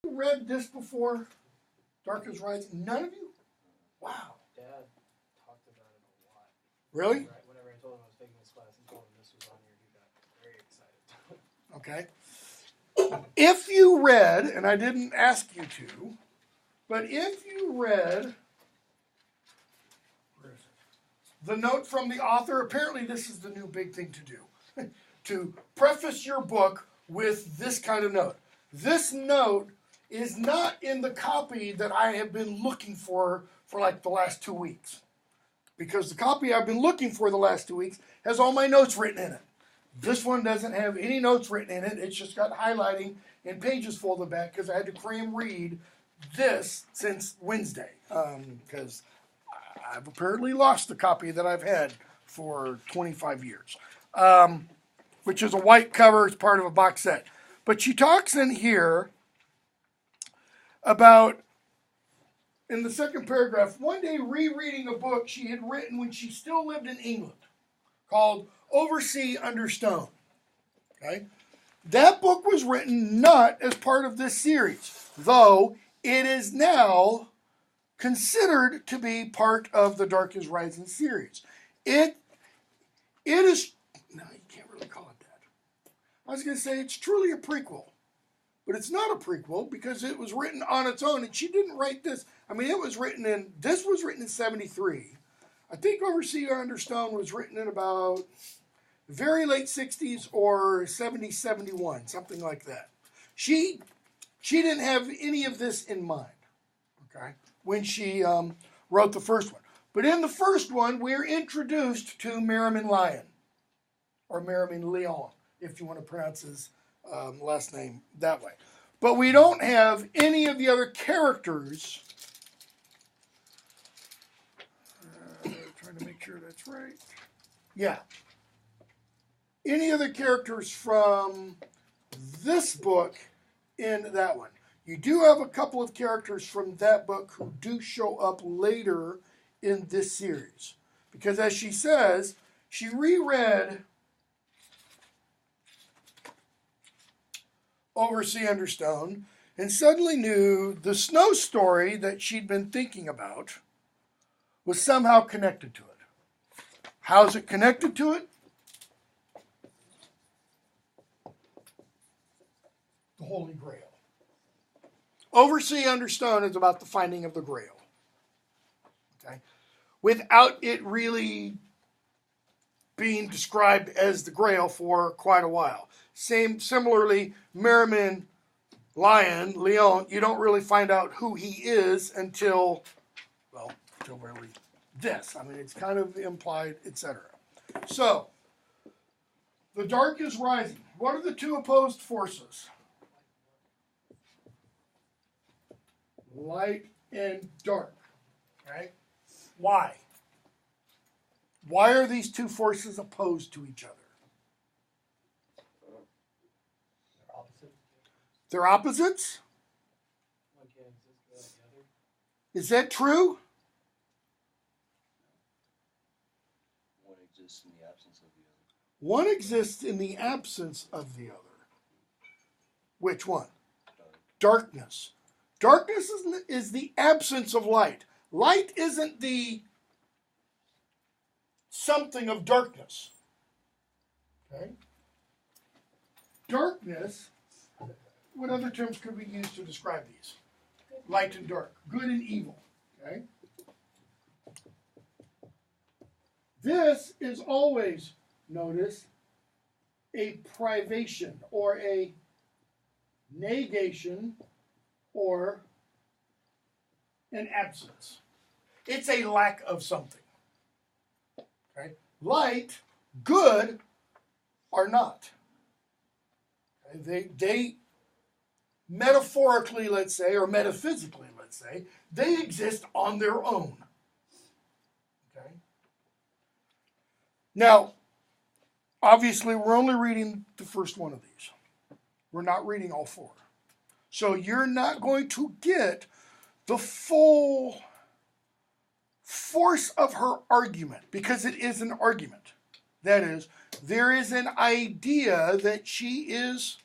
Read this before? Dark is Rising? None of you? Wow. Dad talked about it a lot. Really? Whenever I told him I was taking this class and told him this was on here, he got very excited. Okay. If you read, and I didn't ask you to, but if you read the note from the author, apparently this is the new big thing to do, to preface your book with this kind of note. This note is not in the copy that I have been looking for like the last 2 weeks. Because the copy I've been looking for the last 2 weeks has all my notes written in it. This one doesn't have any notes written in it. It's just got highlighting and pages folded back because I had to cram read this since Wednesday. Because I've apparently lost the copy that I've had for 25 years. Which is a white cover. It's part of a box set. But she talks in here about, in the second paragraph, one day rereading a book she had written when she still lived in England called Oversea Under Stone. Okay? That book was written not as part of this series, though it is now considered to be part of the Dark is Rising series. It is, no, you can't really call it that. I was going to say it's truly a prequel. But it's not a prequel because it was written on its own, and she didn't write this. I mean, this was written in 73. I think Oversea Under Stone was written in about very late 60s or 70, 71, something like that. She didn't have any of this in mind, okay, when she wrote the first one. But in the first one, we're introduced to Merriman Lyon, or Merriman Leon, if you want to pronounce his last name that way. But we don't have any of the other characters. Trying to make sure that's right. Yeah. Any other characters from this book in that one. You do have a couple of characters from that book who do show up later in this series. Because as she says, she reread Oversea Under Stone, and suddenly knew the snow story that she'd been thinking about was somehow connected to it. How's it connected to it? The Holy Grail. Oversea Under Stone is about the finding of the Grail. Okay? Without it really being described as the Grail for quite a while. Similarly, Merriman Leon, you don't really find out who he is until really this. I mean, it's kind of implied, etc. So, the Dark is Rising. What are the two opposed forces? Light and dark. Right? Why? Why are these two forces opposed to each other? They're opposites? One can't exist without the other. Is that true? One exists in the absence of the other. One exists in the absence of the other. Which one? Darkness. Darkness is the absence of light. Light isn't the something of darkness. Okay? Darkness, what other terms could we use to describe these? Light and dark, good and evil. Okay? This is always, notice, a privation or a negation or an absence. It's a lack of something. Okay? Light, good, are not. Okay? They metaphorically, let's say, or metaphysically, let's say, they exist on their own. Okay? Now, obviously, we're only reading the first one of these. We're not reading all four. So you're not going to get the full force of her argument, because it is an argument. That is, there is an idea that she is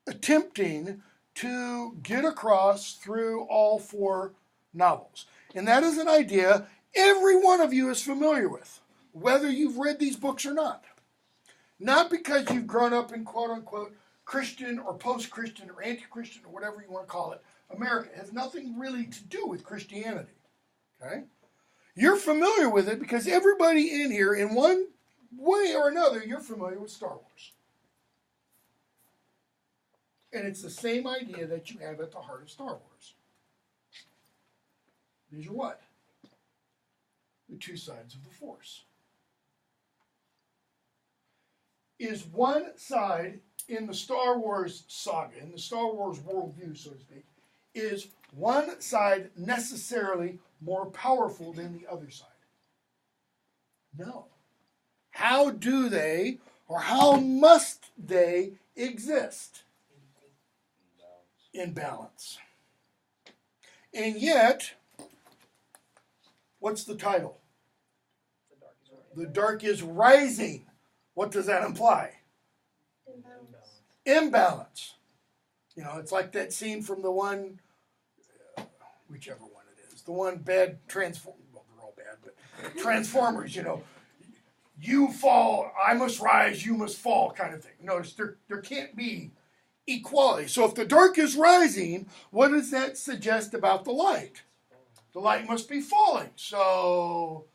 attempting to get across through all 4 novels. And that is an idea every one of you is familiar with, whether you've read these books or not. Not because you've grown up in quote-unquote Christian or post-Christian or anti-Christian or whatever you want to call it. America has nothing really to do with Christianity. Okay? You're familiar with it because everybody in here, in one way or another, you're familiar with Star Wars. And it's the same idea that you have at the heart of Star Wars. These are what? The 2 sides of the Force. Is one side in the Star Wars saga, in the Star Wars worldview, so to speak, is one side necessarily more powerful than the other side? No. How do they, or how must they exist? In balance. And yet, what's the title? The Dark is Rising. What does that imply? Imbalance. You know, it's like that scene from the one, whichever one it is, the one bad Transformers, well, they're all bad, but Transformers, you know, you fall, I must rise, you must fall kind of thing. Notice there can't be equality. So if the dark is rising, what does that suggest about the light? The light must be falling. So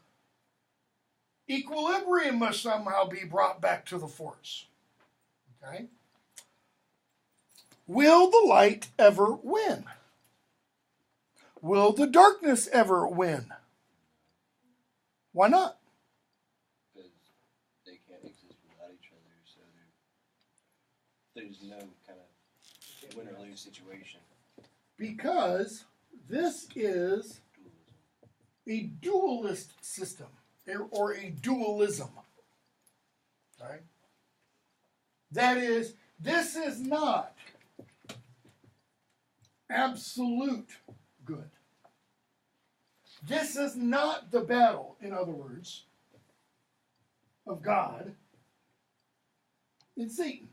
equilibrium must somehow be brought back to the Force. Okay? Will the light ever win? Will the darkness ever win? Why not? Because they can't exist without each other, so there's no kind of win or lose situation. Because this is Dualism. a dualist system, or a dualism. Right? That is, this is not absolute good. This is not the battle, in other words, of God and Satan.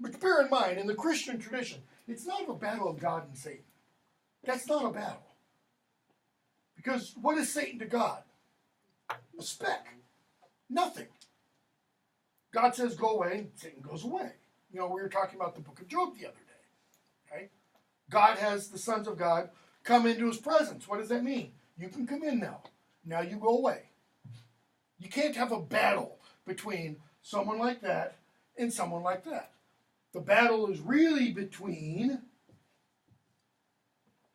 But bear in mind, in the Christian tradition, it's not a battle of God and Satan. That's not a battle. Because what is Satan to God? A speck. Nothing. God says go away, and Satan goes away. You know, we were talking about the book of Job the other day. Okay? God has the sons of God come into his presence. What does that mean? You can come in now. Now you go away. You can't have a battle between someone like that and someone like that. The battle is really between,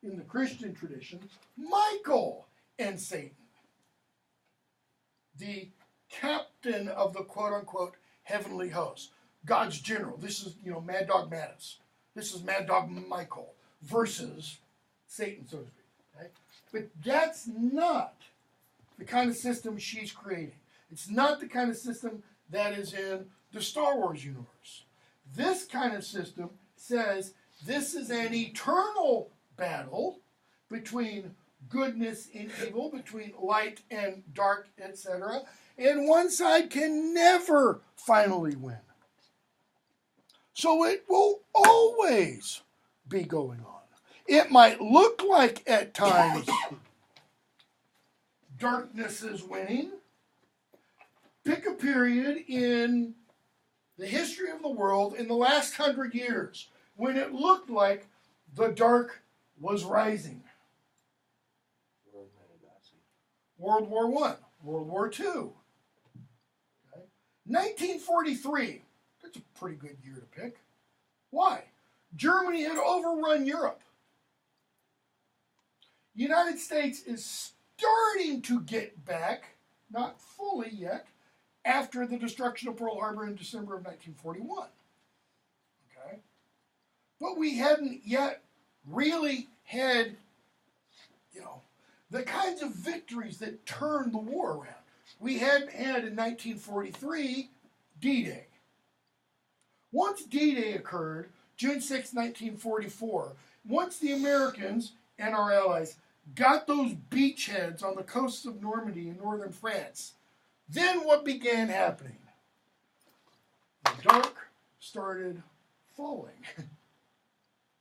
in the Christian tradition, Michael and Satan. The captain of the quote-unquote heavenly host. God's general. This is, Mad Dog Mattis. This is Mad Dog Michael versus Satan, so to speak. Okay? But that's not the kind of system she's creating. It's not the kind of system that is in the Star Wars universe. This kind of system says this is an eternal battle between goodness and evil, between light and dark, etc. And one side can never finally win. So it will always be going on. It might look like at times darkness is winning. Pick a period in the history of the world in the last 100 years when it looked like the dark was rising. World War I, World War II. Okay. 1943, that's a pretty good year to pick. Why? Germany had overrun Europe. United States is starting to get back, not fully yet, after the destruction of Pearl Harbor in December of 1941. Okay? But we hadn't yet really had, the kinds of victories that turned the war around. We hadn't had in 1943 D-Day. Once D-Day occurred, June 6, 1944, once the Americans and our allies got those beachheads on the coasts of Normandy in northern France, then what began happening? The dark started falling.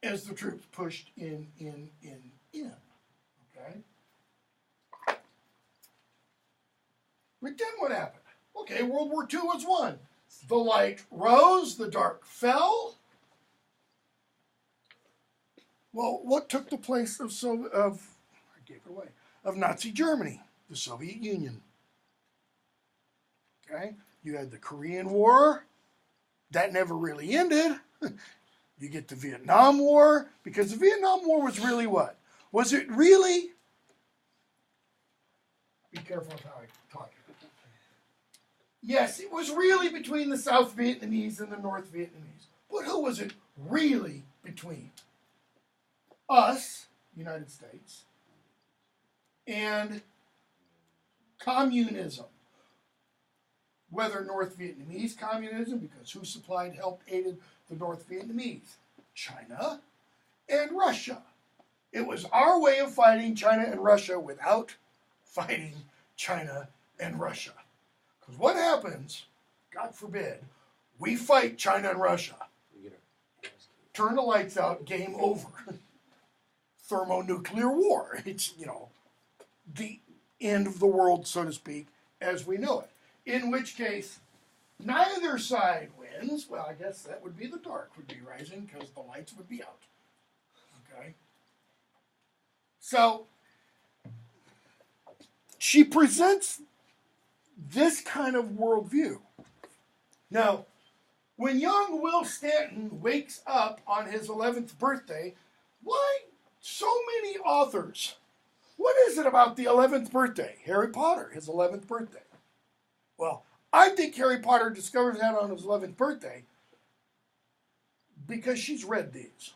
as the troops pushed in. Okay? But then what happened? Okay, World War II was won. The light rose, the dark fell. Well, what took the place of Nazi Germany? The Soviet Union. Okay? You had the Korean War. That never really ended. You get the Vietnam War, because the Vietnam War was really what? Was it really? Be careful with how I talk. Yes, it was really between the South Vietnamese and the North Vietnamese. But who was it really between? Us, United States, and communism. Whether North Vietnamese communism, because who supplied, helped, aided the North Vietnamese? China and Russia. It was our way of fighting China and Russia without fighting China and Russia. Because what happens, God forbid, we fight China and Russia. Turn the lights out, game over. Thermonuclear war. It's, the end of the world, so to speak, as we know it. In which case, neither side wins. Well, I guess that would be the dark would be rising because the lights would be out. Okay? So, she presents this kind of worldview. Now, when young Will Stanton wakes up on his 11th birthday, why so many authors? What is it about the 11th birthday? Harry Potter, his 11th birthday. Well, I think Harry Potter discovers that on his 11th birthday because she's read these.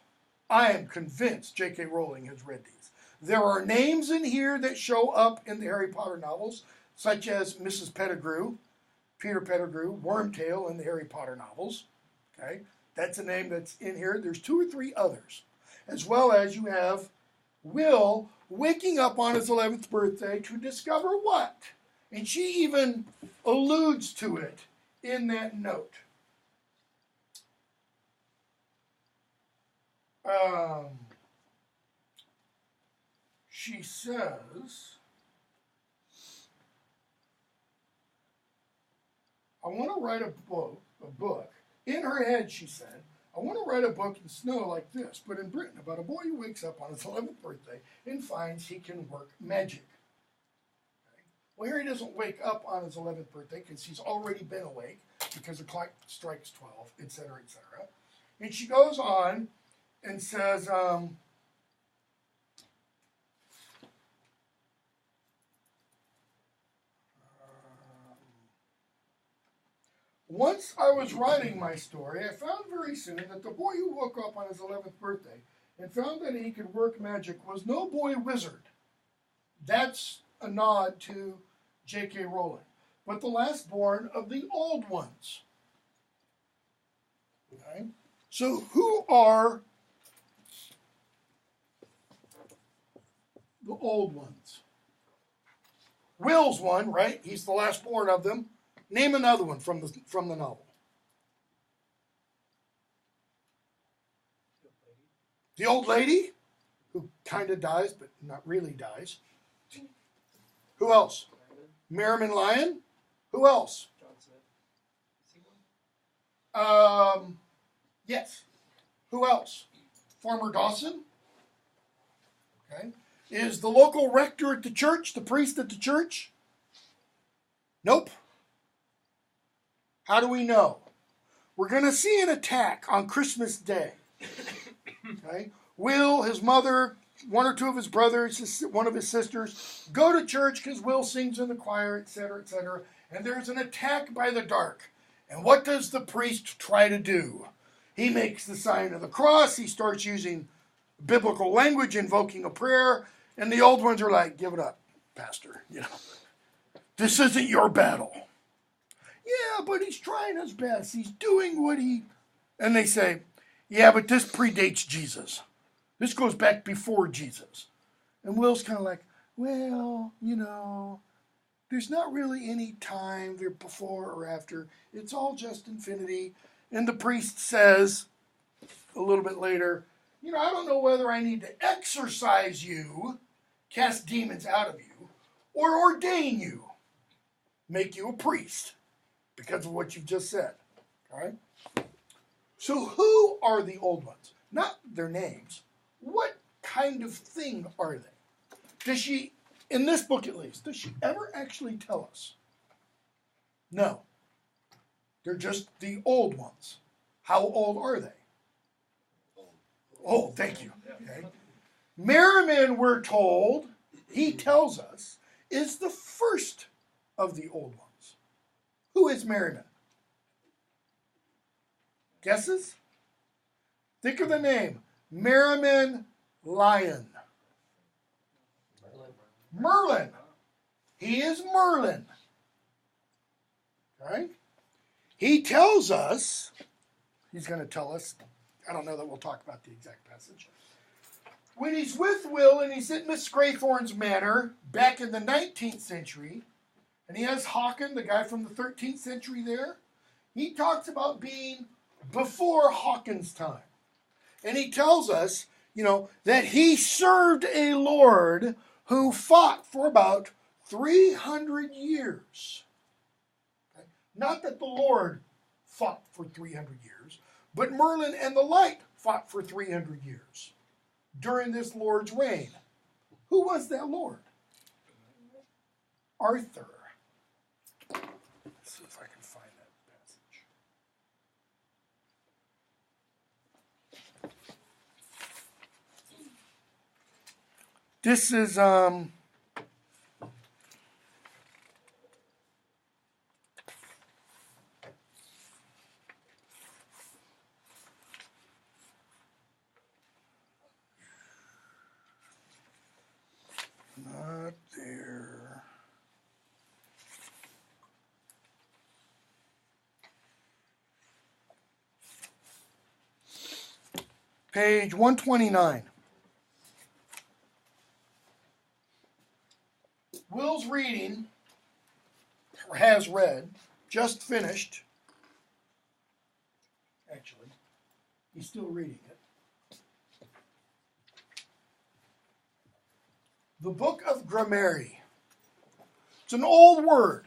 I am convinced J.K. Rowling has read these. There are names in here that show up in the Harry Potter novels, such as Mrs. Pettigrew, Peter Pettigrew, Wormtail in the Harry Potter novels. Okay, that's a name that's in here. There's 2 or 3 others. As well as you have Will waking up on his 11th birthday to discover what? And she even alludes to it in that note. She says, I want to write a book. In her head, she said, I want to write a book in snow like this, but in Britain, about a boy who wakes up on his 11th birthday and finds he can work magic. Okay. Well, here he doesn't wake up on his 11th birthday because he's already been awake because the clock strikes 12, etc., etc. And she goes on and says, once I was writing my story, I found very soon that the boy who woke up on his 11th birthday and found that he could work magic was no boy wizard. That's a nod to J.K. Rowling, but the last born of the old ones. Okay? So who are the old ones? Will's one, right? He's the last born of them. Name another one from the novel. The old lady, who kind of dies, but not really dies. Who else? Merriman Lyon. Who else? John Smith. Is he one? Yes. Who else? Farmer Dawson. Okay. Is the local rector at the church, the priest at the church? Nope. How do we know? We're going to see an attack on Christmas Day. Okay? Will, his mother, 1 or 2 of his brothers, one of his sisters, go to church because Will sings in the choir, etc., etc., and there's an attack by the dark. And what does the priest try to do? He makes the sign of the cross. He starts using biblical language, invoking a prayer, and the old ones are like, give it up, Pastor. This isn't your battle. Yeah, but he's trying his best. He's doing what he... And they say, yeah, but this predates Jesus. This goes back before Jesus. And Will's kind of like, well, there's not really any time there before or after. It's all just infinity. And the priest says, a little bit later, I don't know whether I need to exorcise you, cast demons out of you, or ordain you, make you a priest because of what you've just said. All right? So who are the old ones? Not their names. What kind of thing are they? Does she, in this book at least, does she ever actually tell us? No. They're just the old ones. How old are they? Oh, thank you. Okay. Merriman, we're told, he tells us, is the first of the old ones. Who is Merriman? Guesses? Think of the name. Merriman Lion. Merlin. He is Merlin. Okay? He tells us, he's going to tell us, I don't know that we'll talk about the exact passage. When he's with Will and he's at Miss Graythorne's manor back in the 19th century, and he has Hawken, the guy from the 13th century there, he talks about being before Hawken's time. And he tells us, that he served a lord who fought for about 300 years. Okay? Not that the Lord fought for 300 years, but Merlin and the Light fought for 300 years during this Lord's reign. Who was that Lord? Arthur. Let's see if I can find that passage. This is not there. Page 129. Will's reading, or has read, just finished. Actually, he's still reading it. The Book of Grammary. It's an old word.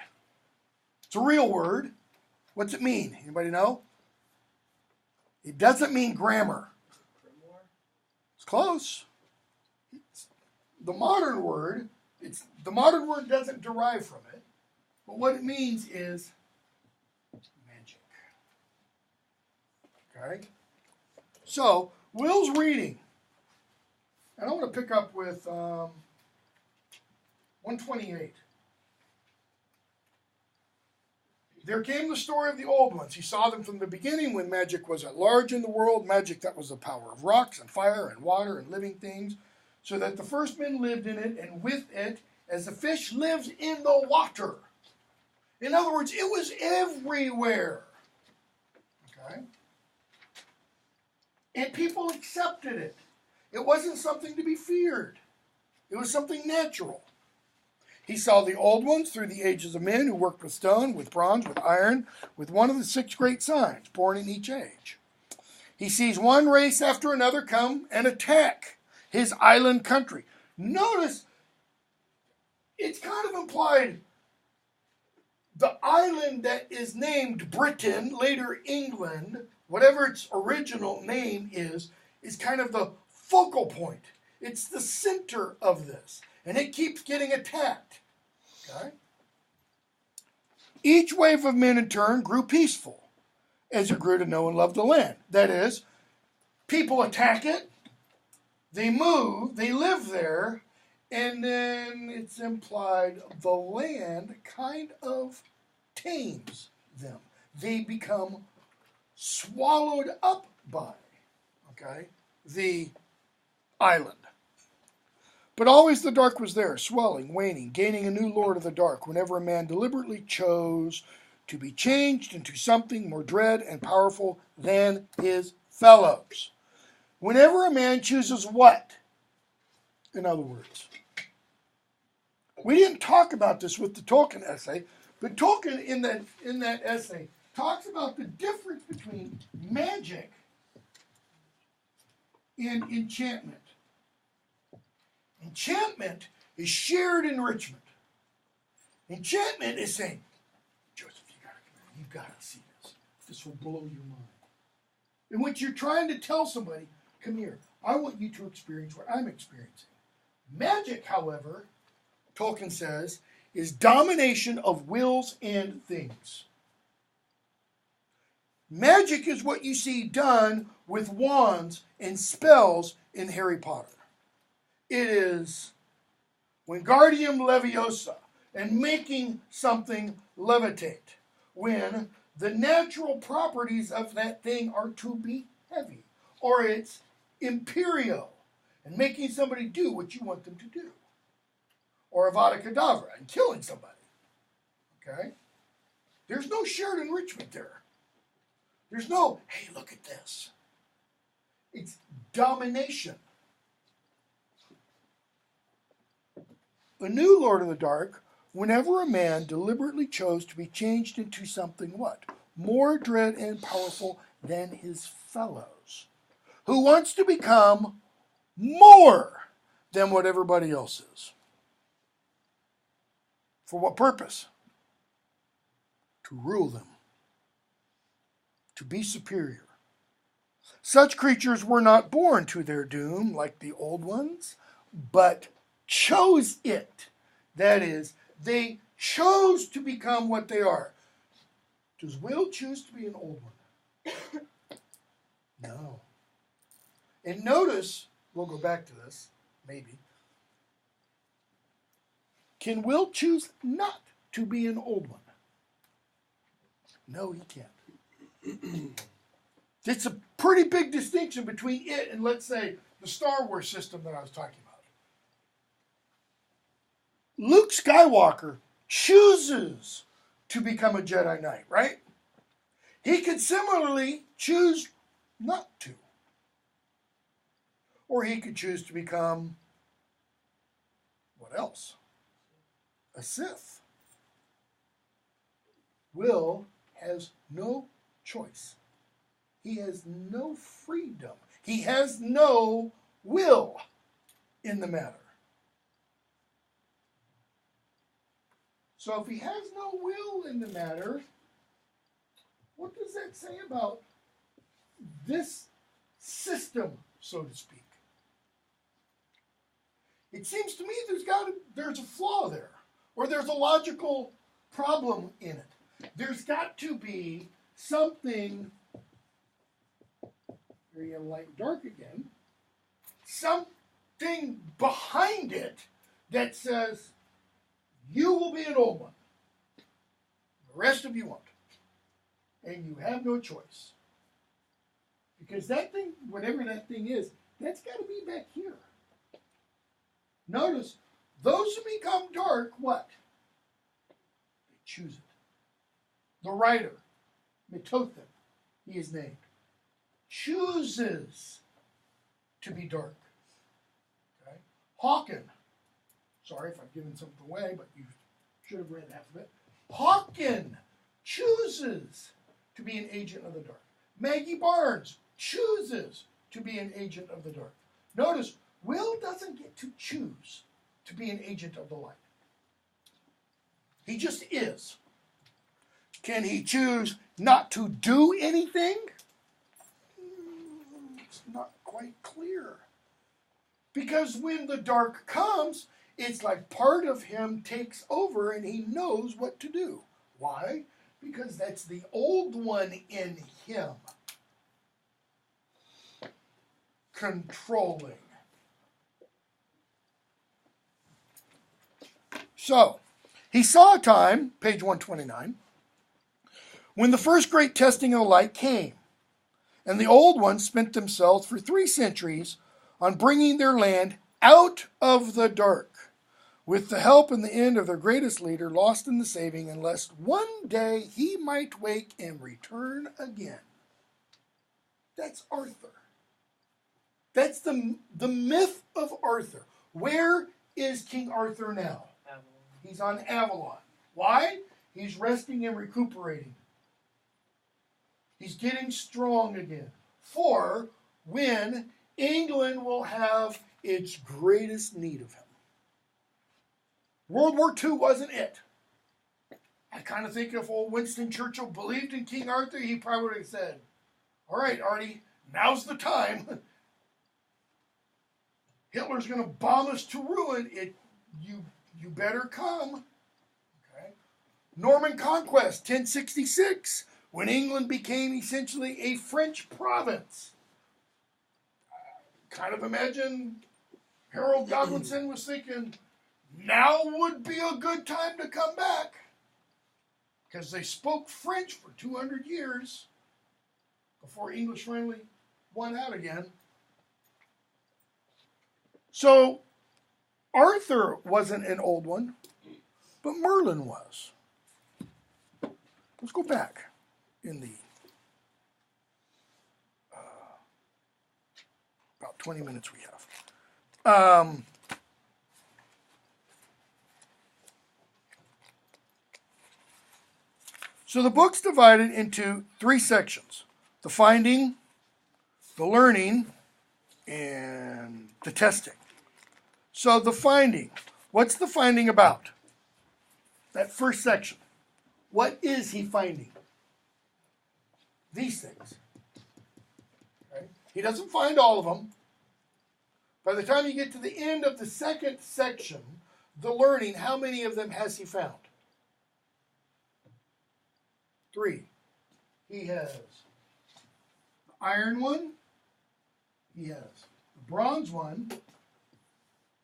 It's a real word. What's it mean? Anybody know? It doesn't mean grammar. It's close. The modern word doesn't derive from it, but what it means is magic. Okay? So, Will's reading. And I want to pick up with 128. There came the story of the old ones. He saw them from the beginning when magic was at large in the world, magic that was the power of rocks and fire and water and living things, so that the first men lived in it and with it as the fish lives in the water. In other words, it was everywhere. Okay? And people accepted it. It wasn't something to be feared. It was something natural. He saw the old ones through the ages of men who worked with stone, with bronze, with iron, with one of the 6 great signs born in each age. He sees one race after another come and attack his island country. Notice, it's kind of implied the island that is named Britain, later England, whatever its original name is kind of the focal point. It's the center of this. And it keeps getting attacked. Okay? Each wave of men in turn grew peaceful as it grew to know and love the land. That is, people attack it, they move, they live there, and then it's implied the land kind of tames them. They become swallowed up by, the island. But always the dark was there, swelling, waning, gaining a new lord of the dark whenever a man deliberately chose to be changed into something more dread and powerful than his fellows. Whenever a man chooses what? In other words, we didn't talk about this with the Tolkien essay, but Tolkien in that essay talks about the difference between magic in enchantment. Enchantment is shared enrichment. Enchantment is saying, Joseph, you gotta come here. You've got to see this. This will blow your mind. In which you're trying to tell somebody, come here. I want you to experience what I'm experiencing. Magic, however, Tolkien says, is domination of wills and things. Magic is what you see done with wands and spells in Harry Potter. It is Wingardium Leviosa and making something levitate when the natural properties of that thing are to be heavy, or it's Imperio and making somebody do what you want them to do, or Avada Kedavra and killing somebody. Okay? There's no shared enrichment there. There's no, hey, look at this. It's domination. A new Lord of the Dark, whenever a man deliberately chose to be changed into something what? More dread and powerful than his fellows, who wants to become more than what everybody else is. For what purpose? To rule them. To be superior. Such creatures were not born to their doom like the old ones, but chose it. That is, they chose to become what they are. Does Will choose to be an old one? No. And notice, we'll go back to this, maybe. Can Will choose not to be an old one? No, he can't. It's a pretty big distinction between it and, let's say, the Star Wars system that I was talking about. Luke Skywalker chooses to become a Jedi Knight, right? He could similarly choose not to. Or he could choose to become, what else? A Sith. Will has no choice. He has no freedom. He has no will in the matter. So if he has no will in the matter, what does that say about this system, so to speak? It seems to me there's a flaw there, or there's a logical problem in it. There's got to be something, here you have light and dark again, something behind it that says, you will be an old one. The rest of you won't. And you have no choice. Because that thing, whatever that thing is, that's got to be back here. Notice, those who become dark, what? They choose it. The writer, Metothim, he is named, chooses to be dark. Okay? Hawken, sorry if I've given something away, but you should have read half of it. Hawken chooses to be an agent of the dark. Maggie Barnes chooses to be an agent of the dark. Notice, Will doesn't get to choose to be an agent of the light. He just is. Can he choose not to do anything? It's not quite clear. Because when the dark comes, it's like part of him takes over and he knows what to do. Why? Because that's the old one in him controlling. So, he saw a time, page 129, when the first great testing of the light came, and the old ones spent themselves for 3 centuries on bringing their land out of the dark, with the help and the end of their greatest leader, lost in the saving, unless one day he might wake and return again. That's Arthur. That's the myth of Arthur. Where is King Arthur now? Avalon. He's on Avalon. Why? He's resting and recuperating. He's getting strong again. For when England will have its greatest need of him. World War II wasn't it. I kind of think if old Winston Churchill believed in King Arthur, he probably would have said, all right, Artie, now's the time. Hitler's going to bomb us to ruin. You better come. Okay. Norman Conquest, 1066, when England became essentially a French province. Kind of imagine Harold Godwinson was thinking, now would be a good time to come back. Because they spoke French for 200 years before English finally won out again. So Arthur wasn't an old one, but Merlin was. Let's go back in the about 20 minutes we have. So the book's divided into 3 sections: the finding, the learning, and the testing. So the finding, what's the finding about? That first section. What is he finding? These things. Okay? He doesn't find all of them. By the time you get to the end of the second section, the learning, how many of them has he found? 3. He has the iron one. He has the bronze one.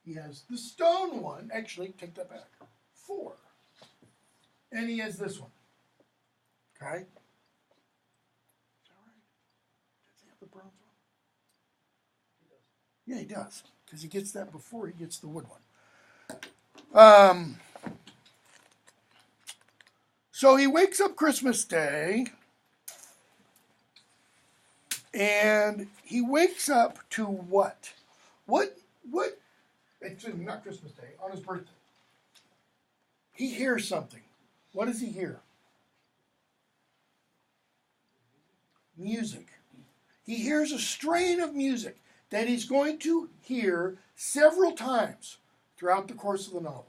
He has the stone one. Actually, take that back. 4. And he has this one. Okay? Is that right? Does he have the bronze one? Yeah, he does. Because he gets that before he gets the wood one. So he wakes up Christmas Day, and he wakes up to what? What, excuse me, not Christmas Day, on his birthday. He hears something. What does he hear? Music. He hears a strain of music that he's going to hear several times throughout the course of the novel.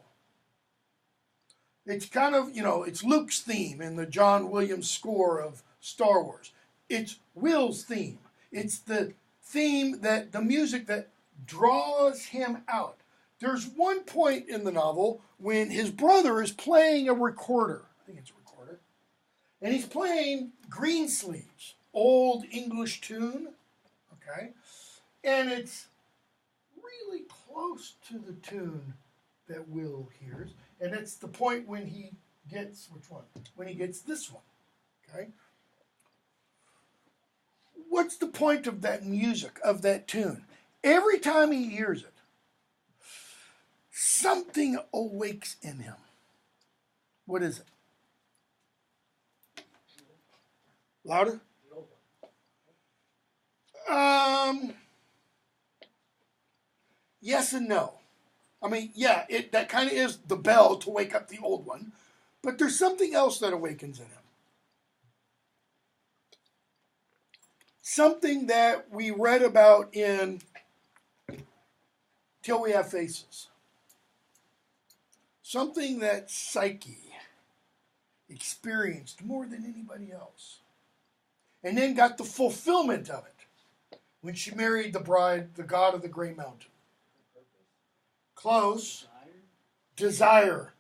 It's kind of, it's Luke's theme in the John Williams score of Star Wars. It's Will's theme. It's the theme the music that draws him out. There's one point in the novel when his brother is playing a recorder. I think it's a recorder. And he's playing Greensleeves, old English tune. Okay? And it's really close to the tune that Will hears. And it's the point when he gets, which one? When he gets this one. Okay? What's the point of that music, of that tune? Every time he hears it, something awakes in him. What is it? Louder? Yes and no. I mean, yeah, that kind of is the bell to wake up the old one, but there's something else that awakens in him. Something that we read about in Till We Have Faces. Something that Psyche experienced more than anybody else. And then got the fulfillment of it when she married the bride, the god of the Grey Mountain. Close. Desire.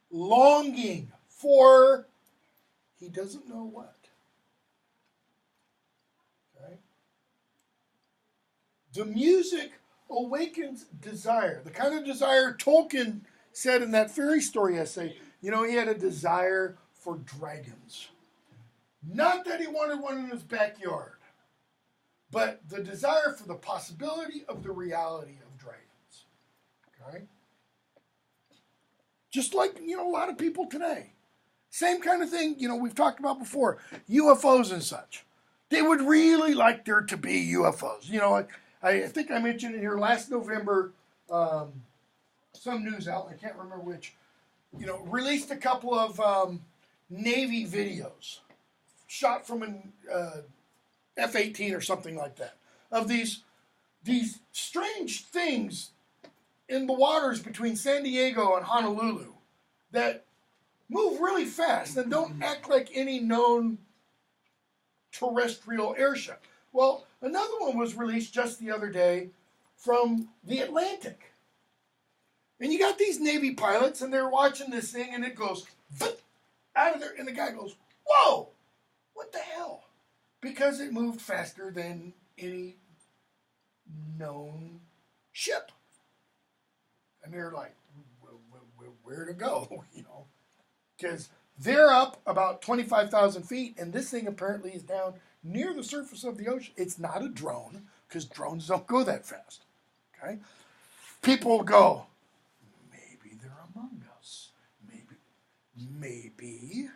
Longing for, he doesn't know what. Okay? The music awakens desire. The kind of desire Tolkien said in that fairy story essay. He had a desire for dragons. Not that he wanted one in his backyard, but the desire for the possibility of the reality of dragons. Okay? Just like, a lot of people today. Same kind of thing, we've talked about before. UFOs and such. They would really like there to be UFOs. I think I mentioned in here last November, some news outlet, I can't remember which, released a couple of Navy videos shot from an F-18 or something like that, of these these strange things in the waters between San Diego and Honolulu that move really fast and don't act like any known terrestrial airship. Well, another one was released just the other day from the Atlantic. And you got these Navy pilots, and they're watching this thing, and it goes out of there, and the guy goes, "Whoa, what the hell?" Because it moved faster than any known ship. And they're like, where to go, you know? Because they're up about 25,000 feet, and this thing apparently is down near the surface of the ocean. It's not a drone, because drones don't go that fast, okay? People go, maybe they're among us. Maybe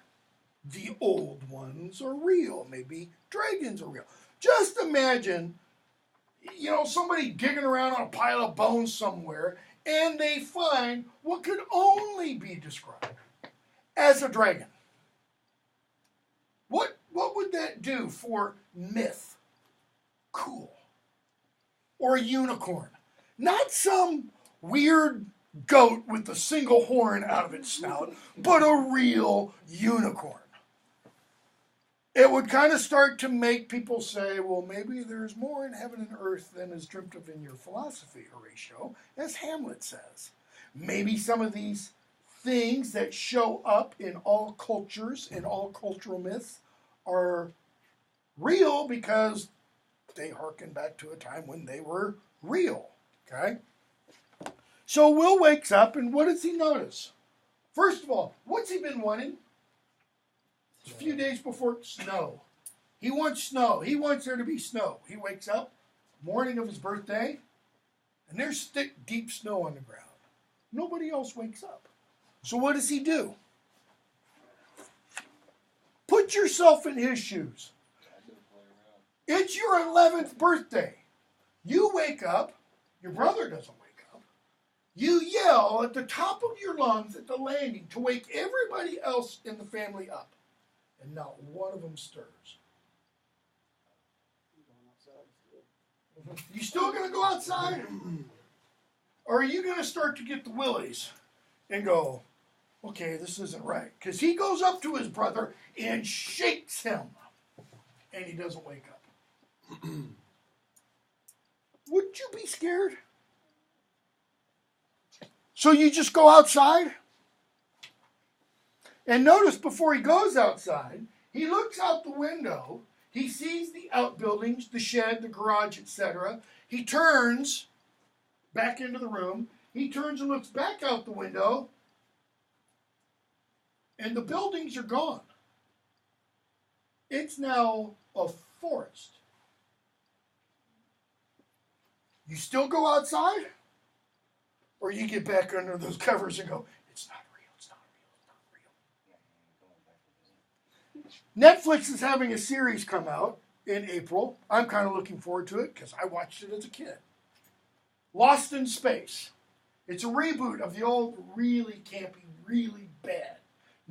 the old ones are real. Maybe dragons are real. Just imagine, you know, somebody digging around on a pile of bones somewhere, and they find what could only be described as a dragon. What would that do for myth? Cool. Or a unicorn. Not some weird goat with a single horn out of its snout, but a real unicorn. It would kind of start to make people say, well, maybe there's more in heaven and earth than is dreamt of in your philosophy, Horatio, as Hamlet says. Maybe some of these things that show up in all cultures, in all cultural myths, are real because they harken back to a time when they were real, okay? So Will wakes up, and what does he notice? First of all, what's he been wanting? A few days before snow. He wants snow. He wants there to be snow. He wakes up, morning of his birthday, and there's thick, deep snow on the ground. Nobody else wakes up. So what does he do? Put yourself in his shoes. It's your 11th birthday. You wake up. Your brother doesn't wake up. You yell at the top of your lungs at the landing to wake everybody else in the family up. And not one of them stirs. You still going to go outside? Or are you going to start to get the willies and go, okay, this isn't right? Because he goes up to his brother and shakes him. And he doesn't wake up. Wouldn't you be scared? So you just go outside? And notice before he goes outside, he looks out the window. He sees the outbuildings, the shed, the garage, etc. He turns back into the room. He turns and looks back out the window. And the buildings are gone. It's now a forest. You still go outside? Or you get back under those covers and go, it's not real, it's not real, it's not real. Netflix is having a series come out in April. I'm kind of looking forward to it because I watched it as a kid. Lost in Space. It's a reboot of the old, really campy, really bad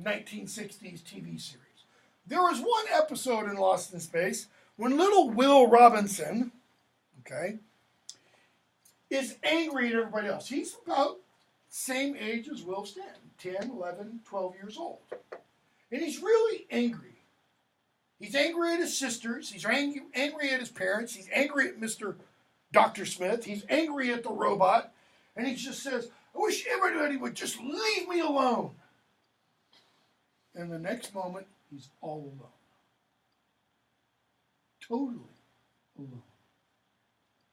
1960s TV series. There was one episode in Lost in Space when little Will Robinson, okay, is angry at everybody else. He's about the same age as Will Stanton, 10, 11, 12 years old. And he's really angry. He's angry at his sisters. He's angry at his parents. He's angry at Mr. Dr. Smith. He's angry at the robot. And he just says, I wish everybody would just leave me alone. And the next moment, he's all alone. Totally alone.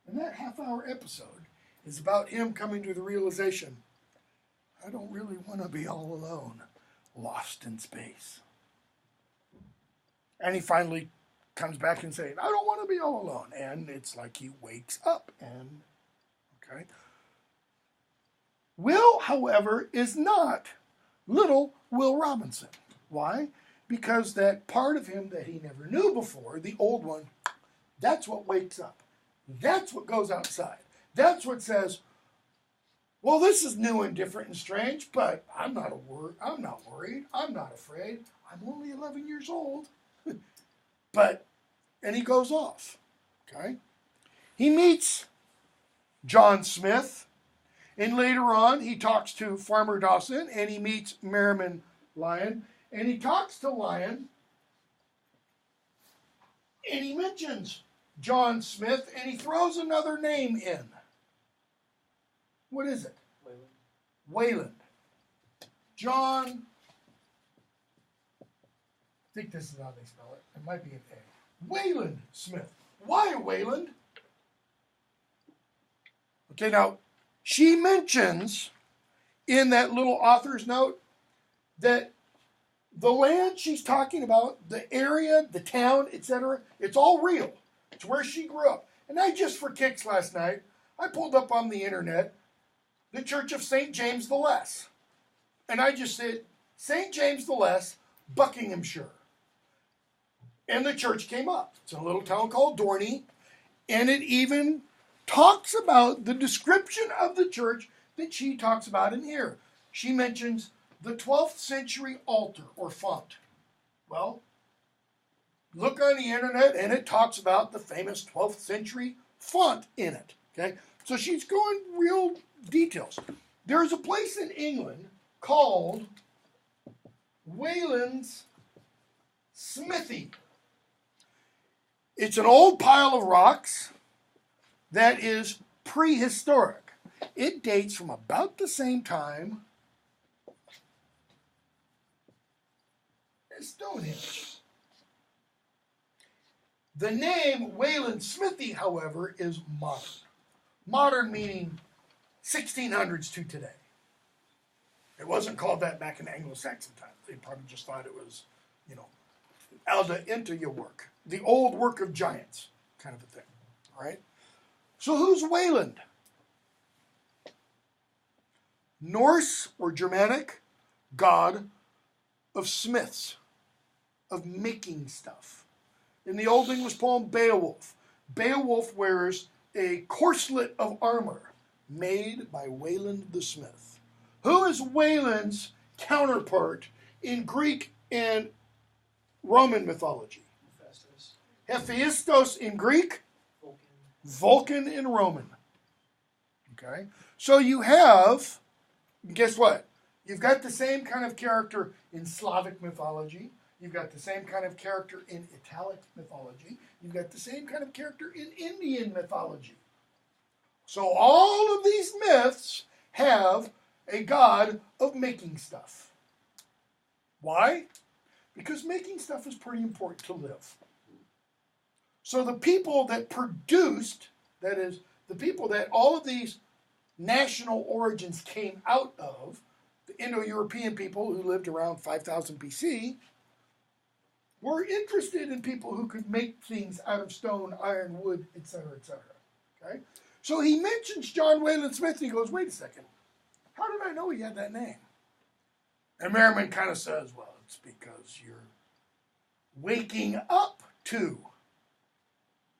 And that half-hour episode is about him coming to the realization, I don't really want to be all alone, lost in space. And he finally comes back and saying, I don't want to be all alone. And it's like he wakes up and, okay. Will, however, is not little Will Robinson. Why? Because that part of him that he never knew before, the old one, that's what wakes up. That's what goes outside. That's what says, well, this is new and different and strange, but I'm not worried. I'm not afraid. I'm only 11 years old. And he goes off. Okay? He meets John Smith. And later on, he talks to Farmer Dawson, and he meets Merriman Lyon. And he talks to Lyon, and he mentions John Smith, and he throws another name in. What is it? Wayland. John, I think this is how they spell it. It might be an A. Wayland Smith. Why Wayland? Okay, now, she mentions in that little author's note that the land she's talking about, the area, the town, etc., it's all real. It's where she grew up. And I just, for kicks last night, I pulled up on the internet the Church of St. James the Less. And I just said, St. James the Less, Buckinghamshire. And the church came up. It's in a little town called Dorney. And it even talks about the description of the church that she talks about in here. She mentions the 12th century altar or font. Well, look on the internet and it talks about the famous 12th century font in it. Okay, so she's going real details. There's a place in England called Wayland's Smithy. It's an old pile of rocks that is prehistoric. It dates from about the same time as Stonehenge. The name Wayland Smithy, however, is modern. Modern meaning 1600s to today. It wasn't called that back in Anglo-Saxon times. They probably just thought it was, Alda into your work. The old work of giants kind of a thing. All right? So who's Wayland? Norse or Germanic god of smiths, of making stuff. In the Old English poem Beowulf, Beowulf wears a corselet of armor made by Wayland the smith. Who is Wayland's counterpart in Greek and Roman mythology? Hephaestus in Greek, Vulcan in Roman. Okay? So you have, guess what? You've got the same kind of character in Slavic mythology. You've got the same kind of character in Italic mythology. You've got the same kind of character in Indian mythology. So all of these myths have a god of making stuff. Why? Because making stuff is pretty important to live. So the people that produced, that is, the people that all of these national origins came out of, the Indo-European people who lived around 5000 BC, were interested in people who could make things out of stone, iron, wood, etc., etc. Okay? So he mentions John Wayland Smith, and he goes, wait a second, how did I know he had that name? And Merriman kind of says, well, it's because you're waking up to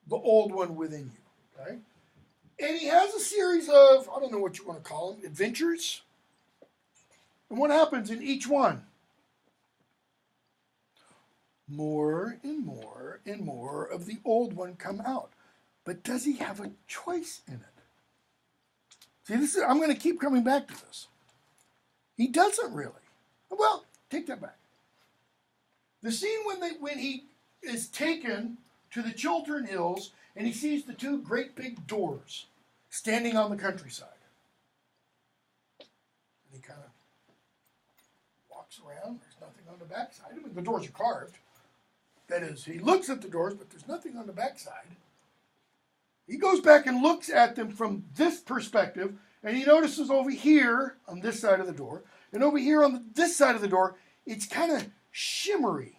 the old one within you. Okay? And he has a series of, I don't know what you want to call them, adventures. And what happens in each one? More and more and more of the old one come out. But does he have a choice in it? See, I'm going to keep coming back to this. He doesn't really. Well, take that back. The scene when he is taken to the Chiltern Hills and he sees the two great big doors standing on the countryside. And he kind of walks around. There's nothing on the backside. I mean, the doors are carved. That is, he looks at the doors, but there's nothing on the backside. He goes back and looks at them from this perspective, and he notices over here on this side of the door, and over here on this side of the door, it's kind of shimmery.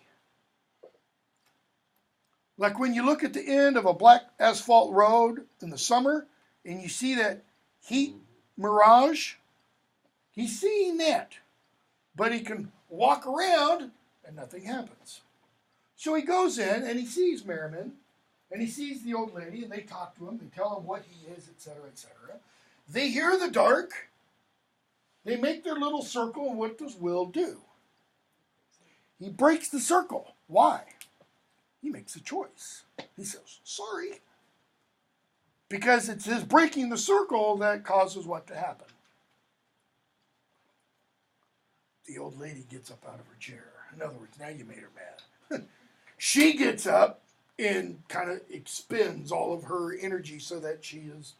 Like when you look at the end of a black asphalt road in the summer, and you see that heat mirage, he's seeing that. But he can walk around, and nothing happens. So he goes in, and he sees Merriman, and he sees the old lady, and they talk to him. They tell him what he is, etc., etc. They hear the dark. They make their little circle, and what does Will do? He breaks the circle. Why? He makes a choice. He says, sorry. Because it's his breaking the circle that causes what to happen. The old lady gets up out of her chair. In other words, now you made her mad. She gets up and kind of expends all of her energy so that she has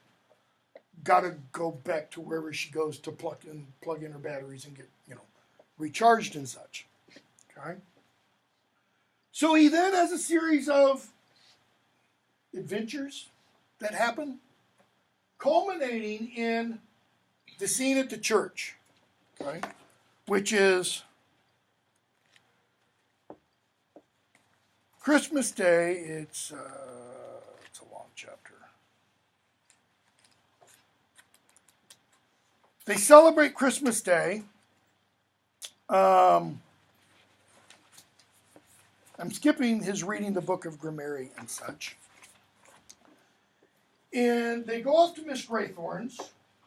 got to go back to wherever she goes to plug in her batteries and get, recharged and such. Okay? So he then has a series of adventures that happen, culminating in the scene at the church, okay, which is Christmas Day. It's a long chapter. They celebrate Christmas Day. I'm skipping his reading the book of Grammary and such. And they go off to Miss Graythorne's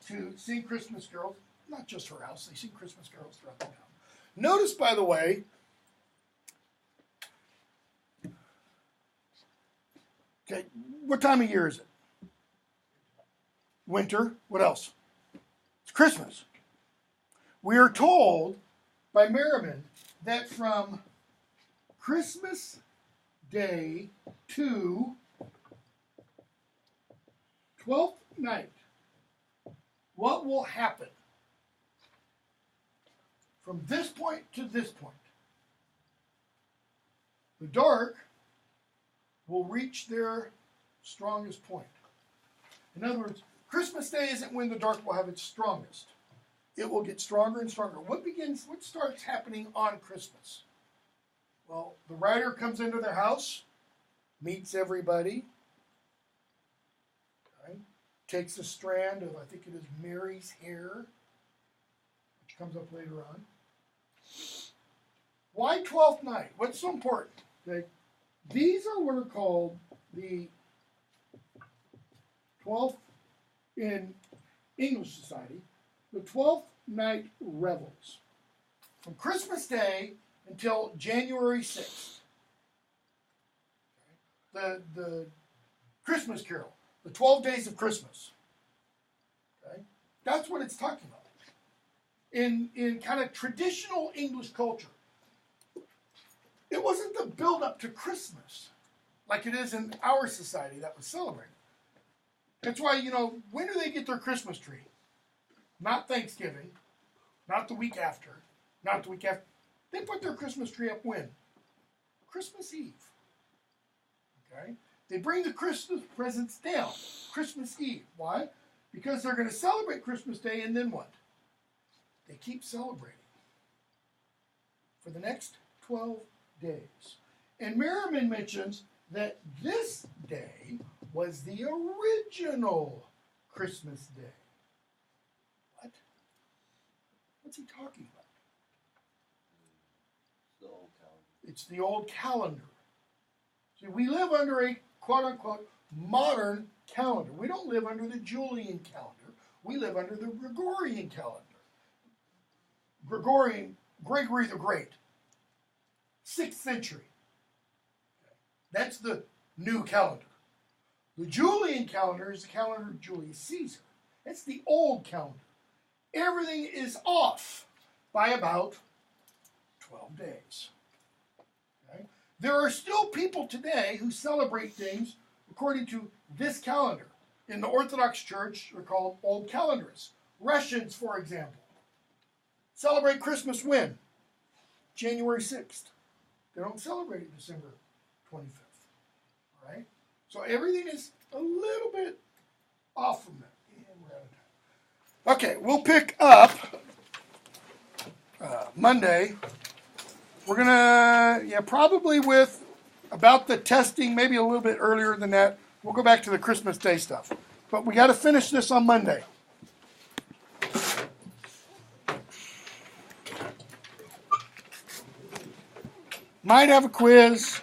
to sing Christmas carols. Not just her house, they sing Christmas carols throughout the town. Notice, by the way, okay, what time of year is it? Winter. What else? It's Christmas. We are told by Merriman that from Christmas Day to 12th night, what will happen from this point to this point? The dark will reach their strongest point. In other words, Christmas Day isn't when the dark will have its strongest. It will get stronger and stronger. What starts happening on Christmas? Well, the rider comes into their house, meets everybody, okay, takes a strand of, I think it is Mary's hair, which comes up later on. Why 12th night? What's so important? Okay? These are what are called the 12th in English society, the 12th night revels. From Christmas Day until January 6th. Okay? The Christmas Carol, the 12 days of Christmas. Okay? That's what it's talking about. In kind of traditional English culture, it wasn't the build-up to Christmas like it is in our society that was celebrated. That's why, when do they get their Christmas tree? Not Thanksgiving, not the week after, not the week after. They put their Christmas tree up when? Christmas Eve. Okay? They bring the Christmas presents down Christmas Eve. Why? Because they're going to celebrate Christmas Day, and then what? They keep celebrating for the next 12 days. And Merriman mentions that this day was the original Christmas Day. What? What's he talking about? The old calendar. It's the old calendar. See, we live under a quote-unquote modern calendar. We don't live under the Julian calendar. We live under the Gregorian calendar. Gregory the Great, 6th century. That's the new calendar. The Julian calendar is the calendar of Julius Caesar. That's the old calendar. Everything is off by about 12 days. Okay? There are still people today who celebrate things according to this calendar. In the Orthodox Church, they're called Old Calendarists. Russians, for example, celebrate Christmas when? January 6th. They don't celebrate it December 25th. All right? So everything is a little bit off from that. And we're out of time. Okay, we'll pick up Monday. We're going to, probably with about the testing, maybe a little bit earlier than that. We'll go back to the Christmas Day stuff. But we got to finish this on Monday. Might have a quiz.